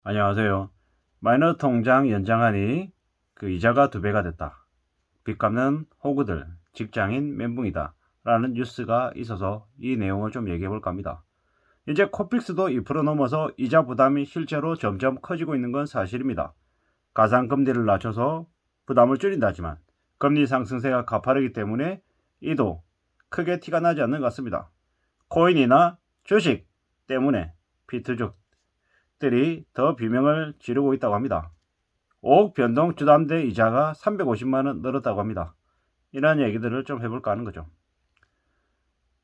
안녕하세요. 마이너 통장 연장하니 이자가 2배가 됐다. 빚 갚는 호구들, 직장인 멘붕이다. 라는 뉴스가 있어서 이 내용을 좀 얘기해 볼까 합니다. 이제 코픽스도 2% 넘어서 이자 부담이 실제로 점점 커지고 있는 건 사실입니다. 가상금리를 낮춰서 부담을 줄인다지만 금리 상승세가 가파르기 때문에 이도 크게 티가 나지 않는 것 같습니다. 코인이나 주식 때문에 비트족들이 더 비명을 지르고 있다고 합니다. 5억 변동 주담대 이자가 350만원 늘었다고 합니다. 이런 얘기들을 좀 해볼까 하는 거죠.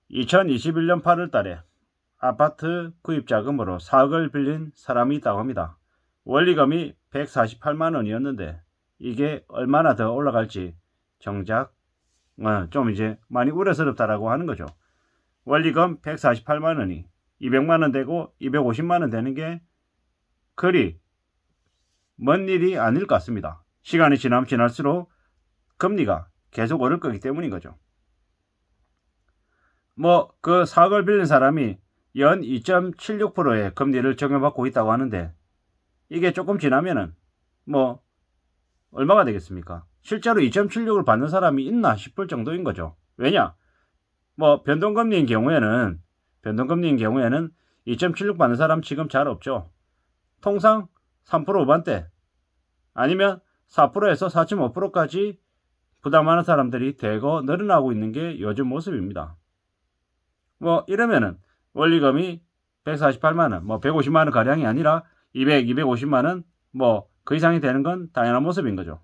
2021년 8월 달에 아파트 구입 자금으로 4억을 빌린 사람이 있다고 합니다. 원리금이 148만원이었는데 이게 얼마나 더 올라갈지 정작 좀 이제 많이 우려스럽다라고 하는 거죠. 원리금 148만원이 200만원 되고 250만원 되는 게 그리 먼 일이 아닐 것 같습니다. 시간이 지나면 지날수록 금리가 계속 오를 거기 때문인 거죠. 그 4억을 빌린 사람이 연 2.76%의 금리를 적용받고 있다고 하는데 이게 조금 지나면은 얼마가 되겠습니까? 실제로 2.76을 받는 사람이 있나 싶을 정도인 거죠. 왜냐? 변동금리인 경우에는 2.76 받는 사람 지금 잘 없죠. 통상 3% 후반대 아니면 4%에서 4.5%까지 부담하는 사람들이 대거 늘어나고 있는 게 요즘 모습입니다. 이러면은 원리금이 148만원, 150만원 가량이 아니라 200, 250만원, 그 이상이 되는 건 당연한 모습인 거죠.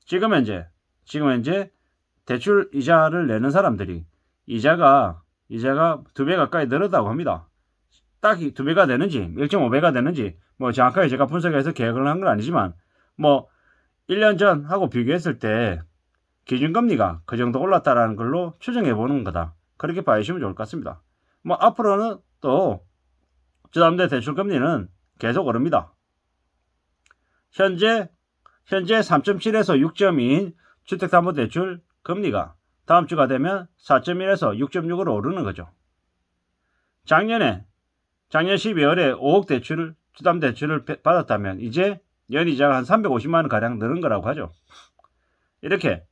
지금 현재 대출 이자를 내는 사람들이 이자가 2배 가까이 늘었다고 합니다. 딱히 2배가 되는지 1.5배가 되는지 정확하게 제가 분석해서 계획을 한 건 아니지만 1년 전하고 비교했을 때 기준금리가 그 정도 올랐다라는 걸로 추정해 보는 거다. 그렇게 봐주시면 좋을 것 같습니다. 앞으로는 또 주담대 대출금리는 계속 오릅니다. 현재 3.7에서 6.2인 주택담보대출 금리가 다음 주가 되면 4.1에서 6.6으로 오르는 거죠. 작년 12월에 5억 주담 대출을 받았다면 이제 연이자가 한 350만원 가량 늘은 거라고 하죠. 이렇게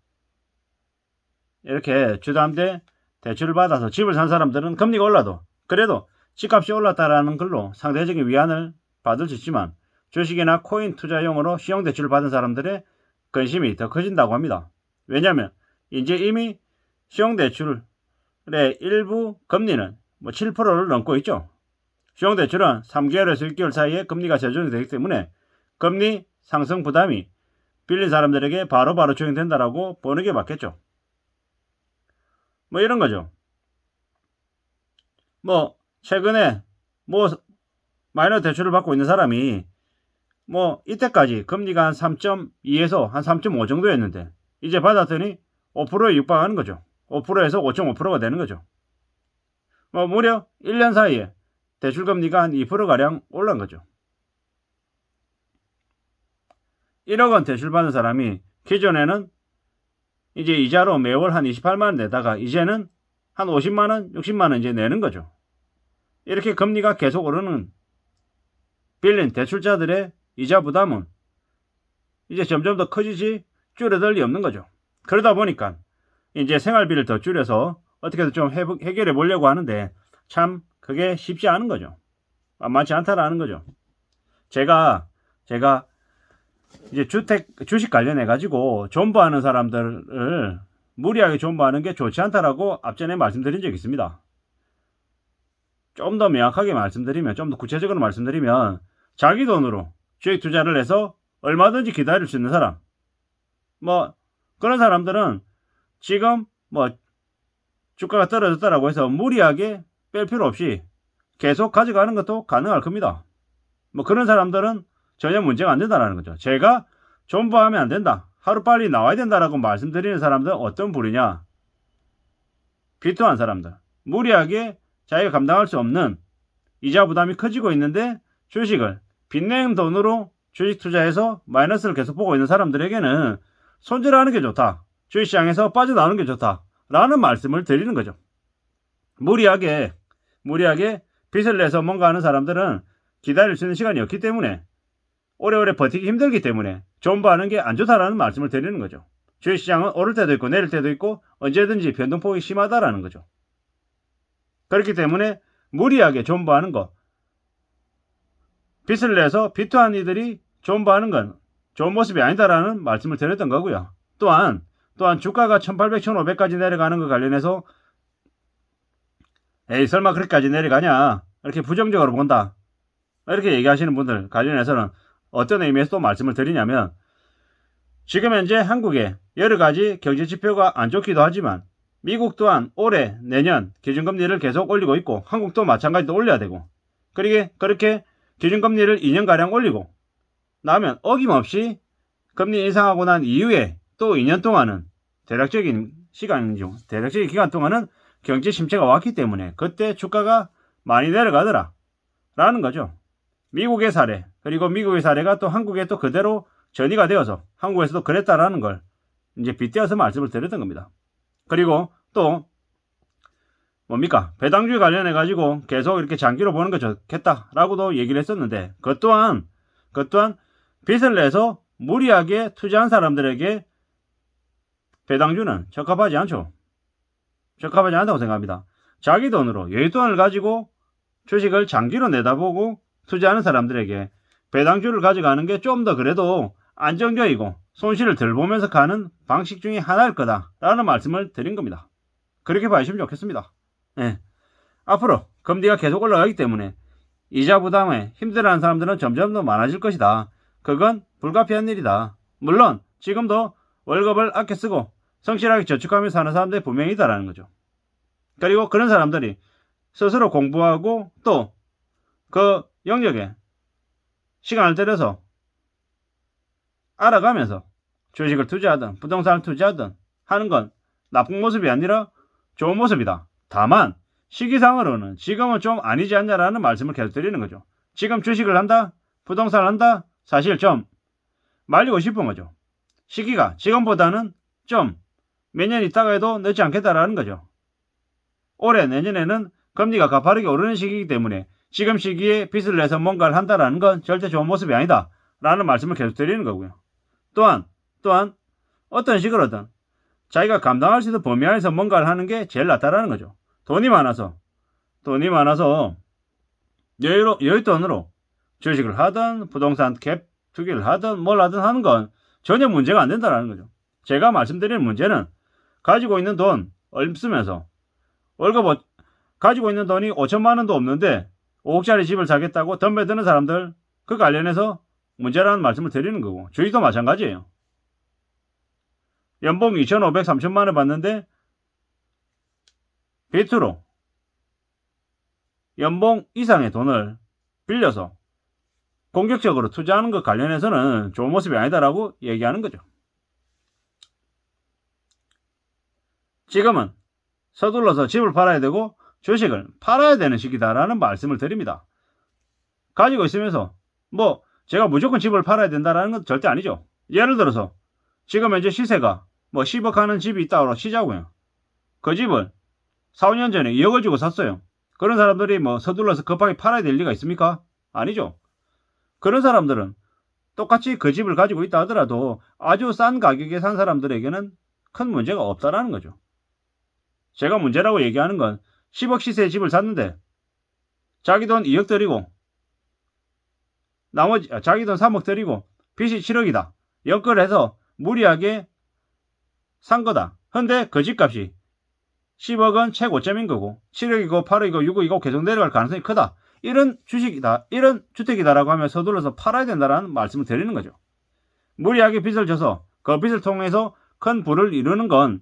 주담대 대출을 받아서 집을 산 사람들은 금리가 올라도 그래도 집값이 올랐다라는 걸로 상대적인 위안을 받을 수 있지만 주식이나 코인 투자용으로 신용대출을 받은 사람들의 근심이 더 커진다고 합니다. 왜냐하면 이제 이미 신용대출의 일부 금리는 7%를 넘고 있죠. 신용대출은 3개월에서 6개월 사이에 금리가 제정이 되기 때문에 금리 상승 부담이 빌린 사람들에게 바로바로 적용된다라고 보는 게 맞겠죠. 이런 거죠. 최근에 마이너 대출을 받고 있는 사람이 이때까지 금리가 한 3.2에서 한 3.5 정도였는데 이제 받았더니 5%에 육박하는 거죠. 5%에서 5.5%가 되는 거죠. 무려 1년 사이에 대출금리가 한 2%가량 올라간 거죠. 1억원 대출 받는 사람이 기존에는 이제 이자로 매월 한 28만원 내다가 이제는 한 50만원, 60만원 이제 내는 거죠. 이렇게 금리가 계속 오르는 빌린 대출자들의 이자 부담은 이제 점점 더 커지지 줄어들 리 없는 거죠. 그러다 보니까 이제 생활비를 더 줄여서 어떻게든 좀 해결해 보려고 하는데 참 그게 쉽지 않은 거죠. 만만치 않다라는 거죠. 제가 이제 주식 관련해 가지고 존버하는 사람들을 무리하게 존버하는 게 좋지 않다라고 앞전에 말씀드린 적이 있습니다. 좀 더 명확하게 말씀드리면, 좀 더 구체적으로 말씀드리면 자기 돈으로 주식 투자를 해서 얼마든지 기다릴 수 있는 사람, 그런 사람들은 지금 주가가 떨어졌다라고 해서 무리하게 뺄 필요 없이 계속 가져가는 것도 가능할 겁니다. 그런 사람들은 전혀 문제가 안 된다라는 거죠. 제가 존버하면 안 된다, 하루빨리 나와야 된다라고 말씀드리는 사람들은 어떤 부류냐? 비투한 사람들, 무리하게 자기가 감당할 수 없는 이자 부담이 커지고 있는데 주식을 빚낸 돈으로 주식 투자해서 마이너스를 계속 보고 있는 사람들에게는 손절하는 게 좋다, 주식시장에서 빠져나오는 게 좋다 라는 말씀을 드리는 거죠. 무리하게 빚을 내서 뭔가 하는 사람들은 기다릴 수 있는 시간이 없기 때문에 오래오래 버티기 힘들기 때문에 존버하는 게 안 좋다라는 말씀을 드리는 거죠. 주식시장은 오를 때도 있고 내릴 때도 있고 언제든지 변동폭이 심하다라는 거죠. 그렇기 때문에 무리하게 존버하는 거, 빚을 내서 비투한 이들이 존버하는 건 좋은 모습이 아니다라는 말씀을 드렸던 거고요. 또한 주가가 1800, 1500까지 내려가는 거 관련해서 에이 설마 그렇게까지 내려가냐 이렇게 부정적으로 본다 이렇게 얘기하시는 분들 관련해서는 어떤 의미에서 또 말씀을 드리냐면, 지금 현재 한국에 여러가지 경제지표가 안 좋기도 하지만 미국 또한 올해 내년 기준금리를 계속 올리고 있고 한국도 마찬가지로 올려야 되고, 그렇게 기준금리를 2년가량 올리고 나면 어김없이 금리 인상하고 난 이후에 또 2년 동안은 대략적인 기간 동안은 경제 침체가 왔기 때문에 그때 주가가 많이 내려가더라 라는 거죠. 미국의 사례, 그리고 미국의 사례가 또 한국에 또 그대로 전이가 되어서 한국에서도 그랬다라는 걸 이제 빗대어서 말씀을 드렸던 겁니다. 그리고 또 뭡니까? 배당주에 관련해 가지고 계속 이렇게 장기로 보는 게 좋겠다라고도 얘기를 했었는데, 그것 또한 빚을 내서 무리하게 투자한 사람들에게 배당주는 적합하지 않죠. 적합하지 않다고 생각합니다. 자기 돈으로 여윳돈을 가지고 주식을 장기로 내다보고 투자하는 사람들에게 배당주를 가져가는 게 좀 더 그래도 안정적이고 손실을 덜 보면서 가는 방식 중에 하나일 거다라는 말씀을 드린 겁니다. 그렇게 봐주시면 좋겠습니다. 네. 앞으로 금리가 계속 올라가기 때문에 이자 부담에 힘들어하는 사람들은 점점 더 많아질 것이다. 그건 불가피한 일이다. 물론 지금도 월급을 아껴 쓰고 성실하게 저축하며 사는 사람들이 분명히 있다라는 거죠. 그리고 그런 사람들이 스스로 공부하고 또 그 영역에 시간을 들여서 알아가면서 주식을 투자하든 부동산을 투자하든 하는 건 나쁜 모습이 아니라 좋은 모습이다. 다만 시기상으로는 지금은 좀 아니지 않냐라는 말씀을 계속 드리는 거죠. 지금 주식을 한다, 부동산을 한다, 사실 좀 말리고 싶은 거죠. 시기가 지금보다는 좀 몇 년 있다가 해도 늦지 않겠다라는 거죠. 올해 내년에는 금리가 가파르게 오르는 시기이기 때문에 지금 시기에 빚을 내서 뭔가를 한다라는 건 절대 좋은 모습이 아니다 라는 말씀을 계속 드리는 거고요. 또한 어떤 식으로든 자기가 감당할 수 있는 범위 안에서 뭔가를 하는 게 제일 낫다라는 거죠. 돈이 많아서 여윳돈으로 주식을 하든 부동산 갭 투기를 하든 뭘 하든 하는 건 전혀 문제가 안 된다라는 거죠. 제가 말씀드리는 문제는 가지고 있는 돈 쓰면서 가지고 있는 돈이 5천만 원도 없는데 5억짜리 집을 사겠다고 덤벼드는 사람들, 그 관련해서 문제라는 말씀을 드리는 거고, 주식도 마찬가지예요. 연봉 2,500, 3천만 원 받는데 비트로 연봉 이상의 돈을 빌려서 공격적으로 투자하는 것 관련해서는 좋은 모습이 아니다라고 얘기하는 거죠. 지금은 서둘러서 집을 팔아야 되고 주식을 팔아야 되는 시기다라는 말씀을 드립니다. 가지고 있으면서 제가 무조건 집을 팔아야 된다라는 건 절대 아니죠. 예를 들어서 지금 현재 시세가 10억 하는 집이 있다고 치자고요. 그 집을 4, 5년 전에 2억을 주고 샀어요. 그런 사람들이 서둘러서 급하게 팔아야 될 리가 있습니까? 아니죠. 그런 사람들은 똑같이 그 집을 가지고 있다 하더라도 아주 싼 가격에 산 사람들에게는 큰 문제가 없다라는 거죠. 제가 문제라고 얘기하는 건 10억 시세의 집을 샀는데 자기 돈 2억 들이고 나머지 자기 돈 3억 들이고 빚이 7억이다. 연끌해서 무리하게 산 거다. 근데 그 집값이 10억은 최고점인 거고 7억이고 8억이고 6억이고 계속 내려갈 가능성이 크다. 이런 주식이다. 이런 주택이다라고 하면 서둘러서 팔아야 된다라는 말씀을 드리는 거죠. 무리하게 빚을 져서 그 빚을 통해서 큰 부를 이루는 건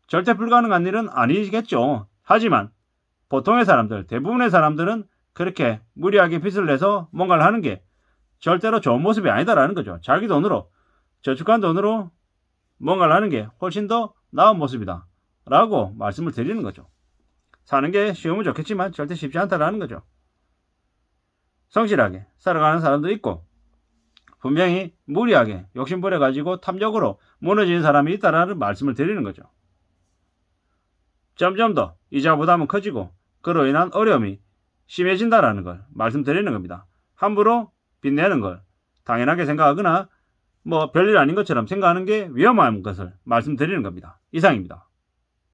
절대 불가능한 일은 아니겠죠. 하지만 보통의 사람들, 대부분의 사람들은 그렇게 무리하게 빚을 내서 뭔가를 하는 게 절대로 좋은 모습이 아니다라는 거죠. 자기 돈으로, 저축한 돈으로 뭔가를 하는 게 훨씬 더 나은 모습이다 라고 말씀을 드리는 거죠. 사는 게 쉬우면 좋겠지만 절대 쉽지 않다라는 거죠. 성실하게 살아가는 사람도 있고 분명히 무리하게 욕심부려가지고 탐욕으로 무너지는 사람이 있다라는 말씀을 드리는 거죠. 점점 더 이자 부담은 커지고 그로 인한 어려움이 심해진다라는 걸 말씀드리는 겁니다. 함부로 빚내는 걸 당연하게 생각하거나 뭐 별일 아닌 것처럼 생각하는 게 위험한 것을 말씀드리는 겁니다. 이상입니다.